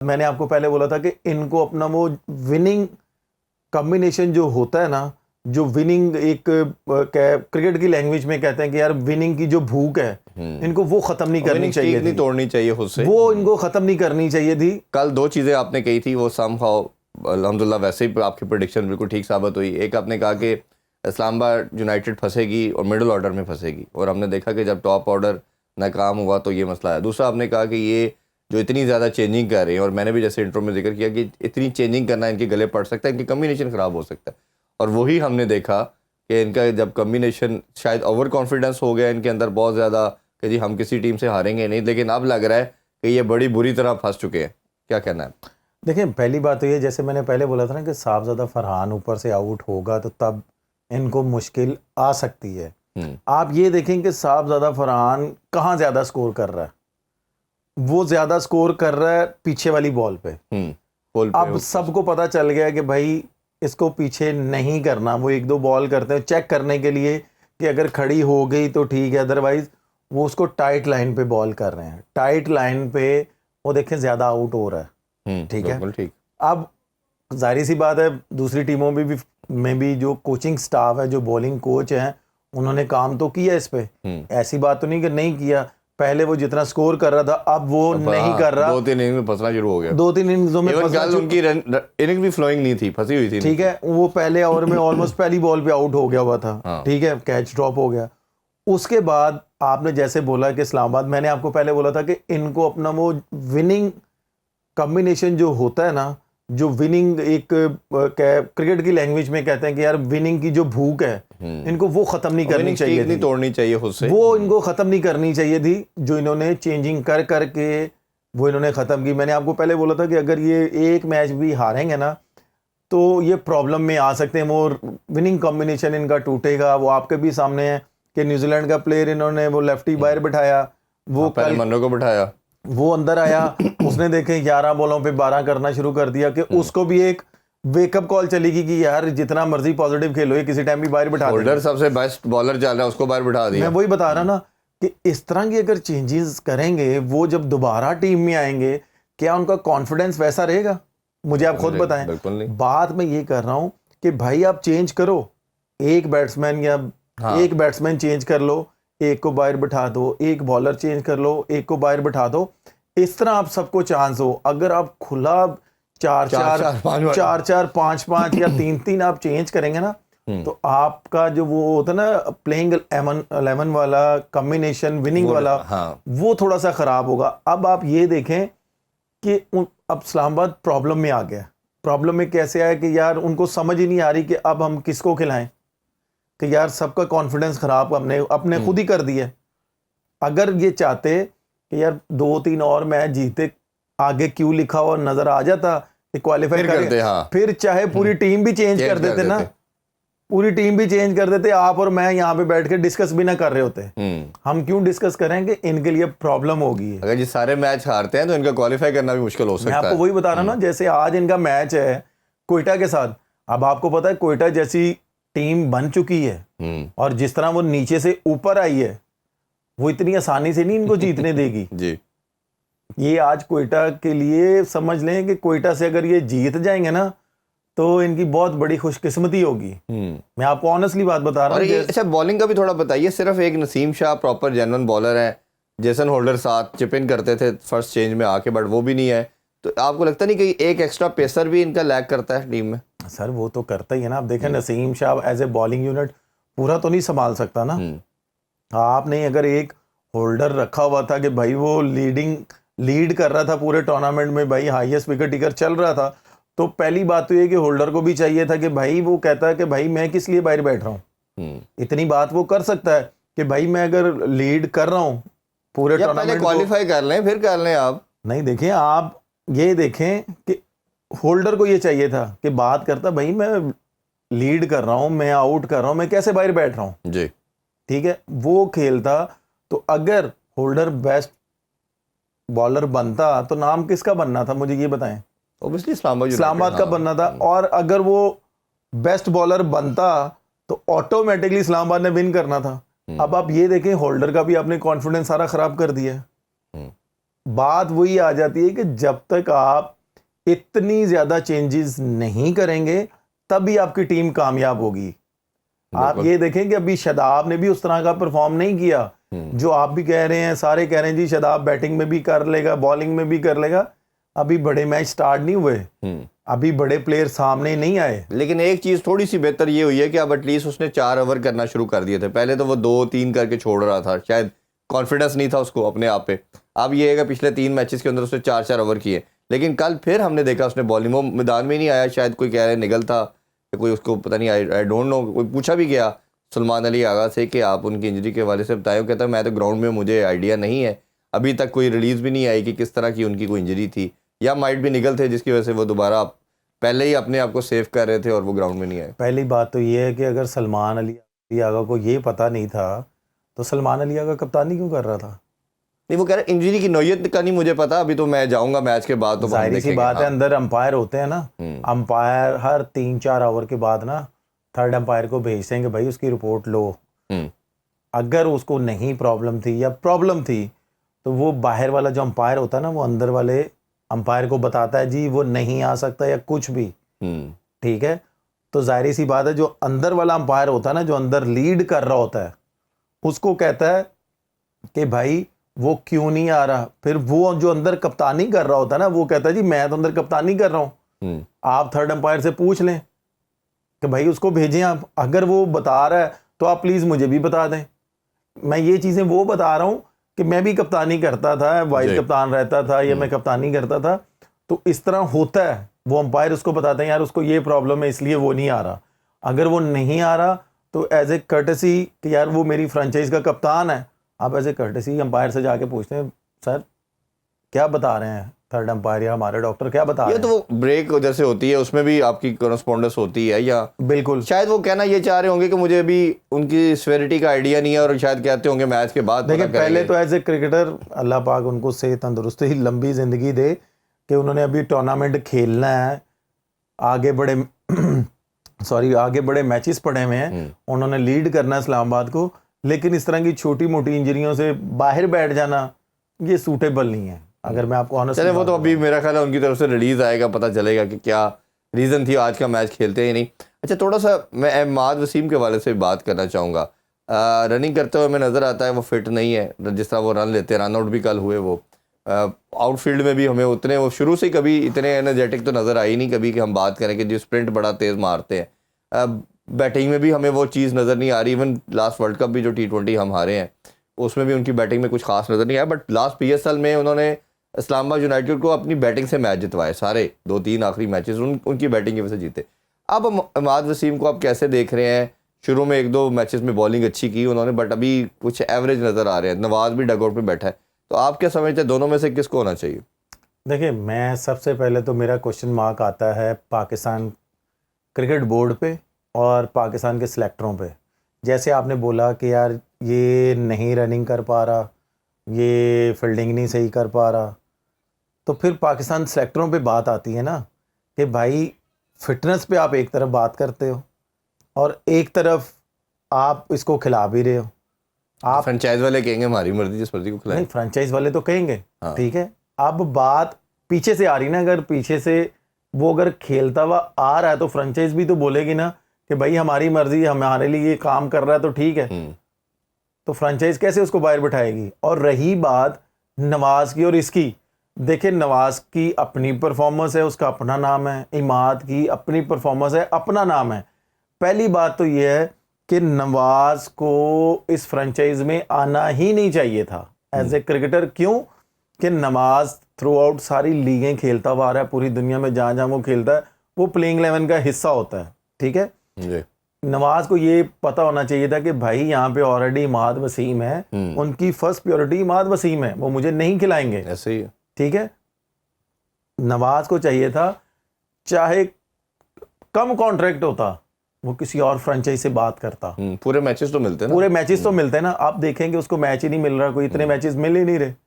मैंने आपको पहले बोला था कि इनको अपना वो विनिंग कॉम्बिनेशन जो होता है ना, जो विनिंग एक क्रिकेट की लैंग्वेज में कहते हैं कि यार विनिंग की जो भूख है इनको वो खत्म नहीं करनी चाहिए थी, तोड़नी चाहिए खुद से, वो इनको खत्म नहीं करनी चाहिए थी। कल दो चीज़ें आपने कही थी वो समहाउ अल्हम्दुलिल्लाह वैसे ही आपकी प्रेडिक्शन बिल्कुल ठीक साबित हुई। एक आपने कहा कि इस्लामाबाद यूनाइटेड फंसेगी और मिडिल ऑर्डर में फंसेगी, और हमने देखा कि जब टॉप ऑर्डर नाकाम हुआ तो ये मसला है। दूसरा आपने कहा कि ये जो इतनी ज़्यादा चेंजिंग कर रहे हैं, और मैंने भी जैसे इंट्रो में जिक्र किया कि इतनी चेंजिंग करना इनके गले पड़ सकता है, इनकी कम्बिनेशन ख़राब हो सकता है। और वही हमने देखा कि इनका जब कम्बिनेशन शायद ओवर कॉन्फिडेंस हो गया इनके अंदर बहुत ज़्यादा कि जी हम किसी टीम से हारेंगे नहीं, लेकिन अब लग रहा है कि ये बड़ी बुरी तरह फंस चुके हैं। क्या कहना है? देखिए, पहली बात तो ये, जैसे मैंने पहले बोला था ना कि साहबजादा फरहान ऊपर से आउट होगा तो तब इनको मुश्किल आ सकती है। आप ये देखें कि साहबजादा फरहान कहाँ ज़्यादा स्कोर कर रहा है, वो ज़्यादा स्कोर कर रहा है पीछे वाली बॉल पे। अब सबको पता चल गया कि भाई इसको पीछे नहीं करना, वो एक दो बॉल करते हैं चेक करने के लिए कि अगर खड़ी हो गई तो ठीक है, अदरवाइज वो उसको टाइट लाइन पे बॉल कर रहे हैं। टाइट लाइन पे वो देखें ज़्यादा आउट हो रहा है, ठीक है। ठीक। अब जाहिर सी बात है दूसरी टीमों में भी जो कोचिंग स्टाफ है, जो बॉलिंग कोच हैं, उन्होंने काम तो किया इस पे, ऐसी बात तो नहीं कि नहीं किया। पहले वो जितना स्कोर कर रहा था अब वो नहीं कर रहा, 2-3 इनिंग में फंसना शुरू हो गया, 2-3 इनिंग्सों में उनकी इनिंग भी फ्लोइंग नहीं थी, फंसी हुई थी, ठीक है। वो पहले ओवर में ऑलमोस्ट पहली बॉल पे आउट हो गया हुआ था, ठीक है, कैच ड्रॉप हो गया। उसके बाद आपने जैसे बोला कि इस्लामाबाद, मैंने आपको पहले बोला था कि इनको अपना वो विनिंग कॉम्बिनेशन जो होता है ना, जो विनिंग एक क्रिकेट की लैंग्वेज में कहते हैं कि यार विनिंग की जो भूख है इनको वो खत्म नहीं करनी चाहिए थी, तोड़नी चाहिए खुद से, वो इनको खत्म नहीं करनी चाहिए थी, जो इन्होंने चेंजिंग कर करके वो इन्होंने ख़त्म की। मैंने आपको पहले बोला था कि अगर ये एक मैच भी हारेंगे ना तो ये प्रॉब्लम में आ सकते हैं, वो विनिंग कॉम्बिनेशन इनका टूटेगा। वो आपके भी सामने है कि न्यूजीलैंड का प्लेयर इन्होंने वो लेफ्टी बाहर बिठाया, वो पहले मन्नो को बिठाया, वो अंदर आया, उसने देखे 11 बॉलों पे 12 करना शुरू कर दिया कि उसको भी एक वेकअप कॉल चलेगी कि यार जितना मर्जी पॉजिटिव खेलो, ये किसी टाइम भी बाहर बिठा होल्डर सबसे बेस्ट बॉलर चल रहा है, उसको बाहर बिठा दिया। मैं वही बता रहा ना कि इस तरह की अगर चेंजेस करेंगे, वो जब दोबारा टीम में आएंगे, क्या उनका कॉन्फिडेंस वैसा रहेगा? मुझे आप खुद बताएं। बिल्कुल नहीं। बात मैं ये कर रहा हूं कि भाई आप चेंज करो, एक बैट्समैन या एक बैट्समैन चेंज कर लो, एक को बाहर बिठा दो, एक बॉलर चेंज कर लो, एक को बाहर बिठा दो, इस तरह आप सबको चांस हो। अगर आप खुला 4-4, 5-5 या 3-3 आप चेंज करेंगे ना, तो आपका जो वो होता है ना प्लेइंग 11 वाला कॉम्बिनेशन विनिंग वाला, वो थोड़ा सा खराब होगा। अब आप ये देखें कि अब इस्लामाबाद प्रॉब्लम में आ गया। प्रॉब्लम में कैसे आया कि यार उनको समझ ही नहीं आ रही कि अब हम किसको खिलाएं, कि यार सबका कॉन्फिडेंस खराब अपने खुद ही कर दिया। अगर ये चाहते कि यार 2-3 और मैच जीते, आगे क्यों लिखा हुआ नजर आ जाता कि क्वालिफाई करते, फिर चाहे पूरी टीम भी चेंज कर देते ना, पूरी टीम भी चेंज कर देते, आप और मैं यहाँ पे बैठ के डिस्कस भी ना कर रहे होते। हम क्यों डिस्कस करेंगे? इनके लिए प्रॉब्लम होगी। अगर ये सारे मैच हारते हैं तो इनका क्वालिफाई करना भी मुश्किल हो सकता है। मैं आपको वही बता रहा हूँ ना, जैसे आज इनका मैच है कोयटा के साथ। अब आपको पता है कोयटा जैसी टीम बन चुकी है, और जिस तरह वो नीचे से ऊपर आई है, वो इतनी आसानी से नहीं इनको जीतने देगी जी। ये आज कोयटा के लिए समझ लें कि कोयटा से अगर ये जीत जाएंगे ना तो इनकी बहुत बड़ी खुशकिस्मती होगी। मैं आपको ऑनेस्टली बात बता रहा हूँ। अच्छा, बॉलिंग का भी थोड़ा बताइए। सिर्फ एक Naseem Shah proper genuine bowler है, जेसन होल्डर साथ चिप इन करते थे फर्स्ट चेंज में आके, बट वो भी नहीं है, तो आपको लगता नहीं कि एक एक्स्ट्रा पेसर भी इनका लैक करता है टीम में? सर वो तो करता ही है ना। आप देखें Naseem Shah as a bowling unit पूरा तो नहीं संभाल सकता ना। आपने अगर एक होल्डर रखा हुआ था कि भाई वो लीड कर रहा था पूरे टूर्नामेंट में, भाई हाईएस्ट विकेट टेकर चल रहा था, तो पहली बात तो ये कि होल्डर को भी चाहिए था कि भाई वो कहता है कि भाई मैं किस लिए बाहर बैठ रहा हूँ। इतनी बात वो कर सकता है कि भाई मैं अगर लीड कर रहा हूँ पूरे टूर्नामेंट, क्वालिफाई कर लें फिर कर लें। आप नहीं, देखें, आप ये देखें कि होल्डर को ये चाहिए था कि बात करता भाई मैं लीड कर रहा हूँ, मैं आउट कर रहा हूँ, मैं कैसे बाहर बैठ रहा हूँ जी, ठीक है, वो खेलता। तो अगर होल्डर बेस्ट बॉलर बनता तो नाम किसका बनना था, मुझे ये बताएं? ऑब्वियसली इस्लामाबाद का बनना था। और अगर वो बेस्ट बॉलर बनता तो ऑटोमेटिकली इस्लामाबाद ने विन करना था। अब आप ये देखें, होल्डर का भी आपने कॉन्फिडेंस सारा खराब कर दिया। बात वही आ जाती है कि जब तक आप इतनी ज़्यादा चेंजेस नहीं करेंगे तभी आपकी टीम कामयाब होगी। आप ये देखें कि अभी शादाब ने भी उस तरह का परफॉर्म नहीं किया जो आप भी कह रहे हैं, सारे कह रहे हैं जी शादाब बैटिंग में भी कर लेगा, बॉलिंग में भी कर लेगा। अभी बड़े मैच स्टार्ट नहीं हुए, अभी बड़े प्लेयर सामने नहीं आए। लेकिन एक चीज़ थोड़ी सी बेहतर ये हुई है कि अब एटलीस्ट उसने 4 ओवर करना शुरू कर दिए थे। पहले तो वो 2-3 करके छोड़ रहा था, शायद कॉन्फिडेंस नहीं था उसको अपने आप पे। अब ये है कि पिछले 3 मैचेस के अंदर उसने 4-4 ओवर किए, लेकिन कल फिर हमने देखा उसने बॉलिंग, वो मैदान में नहीं आया, शायद कोई कह रहे निगल था, कोई उसको पता नहीं, आई डोंट नो। कोई पूछा भी गया सलमान अली आगा से कि आप उनकी इंजरी के हवाले से बताएं, कहता है मैं तो ग्राउंड में, मुझे आइडिया नहीं है, अभी तक कोई रिलीज़ भी नहीं आई कि किस तरह की उनकी कोई इंजरी थी, या माइट भी निगल थे जिसकी वजह से वो दोबारा पहले ही अपने आप को सेव कर रहे थे और वो ग्राउंड में नहीं आए। पहली बात तो ये है कि अगर सलमान अली आगा को ये पता नहीं था तो सलमान अली आगा कप्तानी क्यों कर रहा था? नहीं, वो कह रहे इंजरी की नौयत का नहीं मुझे पता, अभी तो मैं जाऊंगा मैच के बाद तो जाहिर सी बात है, अंदर अंपायर होते हैं ना, अंपायर हर 3-4 ओवर के बाद ना थर्ड अंपायर को भेजते हैं कि भाई उसकी रिपोर्ट लो। अगर उसको नहीं प्रॉब्लम थी या प्रॉब्लम थी तो वो बाहर वाला जो अंपायर होता है ना, वो अंदर वाले अंपायर को बताता है जी वो नहीं आ सकता या कुछ भी, ठीक है। तो जाहिर सी बात है जो अंदर वाला अंपायर होता है ना, जो अंदर लीड कर रहा होता है, उसको कहता है कि भाई वो क्यों नहीं आ रहा। फिर वो जो अंदर कप्तानी कर रहा होता है ना, वो कहता है जी मैं तो अंदर कप्तानी कर रहा हूँ, आप थर्ड अंपायर से पूछ लें कि भाई उसको भेजें आप। अगर वो बता रहा है तो आप प्लीज़ मुझे भी बता दें। मैं ये चीज़ें वो बता रहा हूँ कि मैं भी कप्तानी करता था, वाइस कप्तान रहता था या मैं कप्तानी करता था, तो इस तरह होता है। वो अंपायर उसको बताते हैं यार उसको ये प्रॉब्लम है इसलिए वो नहीं आ रहा। अगर वो नहीं आ रहा तो एज ए कर्टसी कि यार वो मेरी फ्रेंचाइज का कप्तान है, आप एज ए कर्टसी अंपायर से जाके पूछते हैं सर क्या बता रहे हैं थर्ड अंपायर या हमारे डॉक्टर क्या बता रहे हैं। ये तो वो ब्रेक जैसे होती है उसमें भी आपकी करस्पॉन्डेंस होती है, या बिल्कुल शायद वो कहना ये चाह रहे होंगे कि मुझे अभी उनकी सिवियरिटी का आइडिया नहीं है और शायद कहते होंगे मैच के बाद। देखिए पहले तो एज ए क्रिकेटर अल्लाह पाक उनको सेहत तंदुरुस्ती लंबी ज़िंदगी दे कि उन्होंने अभी टूर्नामेंट खेलना है, आगे बड़े आगे बड़े मैचेस पड़े हुए हैं, उन्होंने लीड करना है इस्लामाबाद को, लेकिन इस तरह की छोटी मोटी इंजरियों से बाहर बैठ जाना ये सूटेबल नहीं है। अगर मैं आपको ऑनेस्ट, चले वो तो अभी मेरा ख्याल है उनकी तरफ से रिलीज़ आएगा, पता चलेगा कि क्या रीज़न थी आज का मैच खेलते ही नहीं। अच्छा, थोड़ा सा मैं इमाद वसीम के वाले से बात करना चाहूँगा। रनिंग करते हुए हमें नज़र आता है वो फिट नहीं है, जिस तरह वो रन लेते हैं, रन आउट भी कल हुए वो, आउटफील्ड में भी हमें उतने, वो शुरू से कभी इतने एनर्जेटिक तो नज़र आई नहीं कभी कि हम बात करें कि जो स्प्रिंट बड़ा तेज़ मारते हैं। बैटिंग में भी हमें वो चीज़ नज़र नहीं आ रही। इवन लास्ट वर्ल्ड कप भी जो T20 हम हारे हैं उसमें भी उनकी बैटिंग में कुछ खास नज़र नहीं आया, बट लास्ट PSL में उन्होंने इस्लामाबाद यूनाइटेड को अपनी बैटिंग से मैच जितवाए, सारे 2-3 आखिरी मैचेस उनकी बैटिंग की वजह से जीते। अब इमाद वसीम को आप कैसे देख रहे हैं? शुरू में 1-2 मैचेस में बॉलिंग अच्छी की उन्होंने, बट अभी कुछ एवरेज नज़र आ रहे हैं। नवाज भी डगआउट पे बैठा है, तो आप क्या समझते हैं दोनों में से किसको होना चाहिए? देखिए मैं सबसे पहले तो मेरा क्वेश्चन मार्क आता है पाकिस्तान क्रिकेट बोर्ड पे और पाकिस्तान के सिलेक्टरों पे। जैसे आपने बोला कि यार ये नहीं रनिंग कर पा रहा, ये फील्डिंग नहीं सही कर पा रहा, तो फिर पाकिस्तान सेलेक्टरों पे बात आती है ना कि भाई फिटनेस पे आप एक तरफ बात करते हो और एक तरफ आप इसको खिला भी रहे हो। आप फ्रेंचाइज वाले कहेंगे हमारी मर्जी जिस मर्जी को खिलाएं। नहीं, फ्रेंचाइज वाले तो कहेंगे हाँ। ठीक है। अब बात पीछे से आ रही ना, अगर पीछे से वो अगर खेलता हुआ आ रहा है तो फ्रेंचाइज भी तो बोलेगी ना कि भाई हमारी मर्जी, हमारे लिए ये काम कर रहा है तो ठीक है। तो फ्रेंचाइज कैसे उसको बाहर बिठाएगी? और रही बात नवाज की और इसकी, देखिए नवाज की अपनी परफॉर्मेंस है, उसका अपना नाम है, इमाद की अपनी परफॉर्मेंस है, अपना नाम है। पहली बात तो ये है कि नवाज को इस फ्रेंचाइज में आना ही नहीं चाहिए था एज ए क्रिकेटर। क्यों कि नवाज थ्रू आउट सारी लीगें खेलता हुआ आ रहा है, पूरी दुनिया में जहाँ जहाँ वो खेलता है वो प्लेइंग 11 का हिस्सा होता है, ठीक है। नवाज को ये पता होना चाहिए था कि भाई यहाँ पे ऑलरेडी इमाद वसीम है, उनकी फर्स्ट प्योरिटी इमाद वसीम है, वो मुझे नहीं खिलाएंगे, ऐसे ही है, ठीक है। नवाज को चाहिए था चाहे कम कॉन्ट्रैक्ट होता वो किसी और फ्रेंचाइज से बात करता। पूरे मैचेस तो मिलते हैं ना, पूरे मैचेस तो मिलते हैं ना। आप देखेंगे उसको मैच ही नहीं मिल रहा, कोई इतने मैचेस मिल ही नहीं रहे।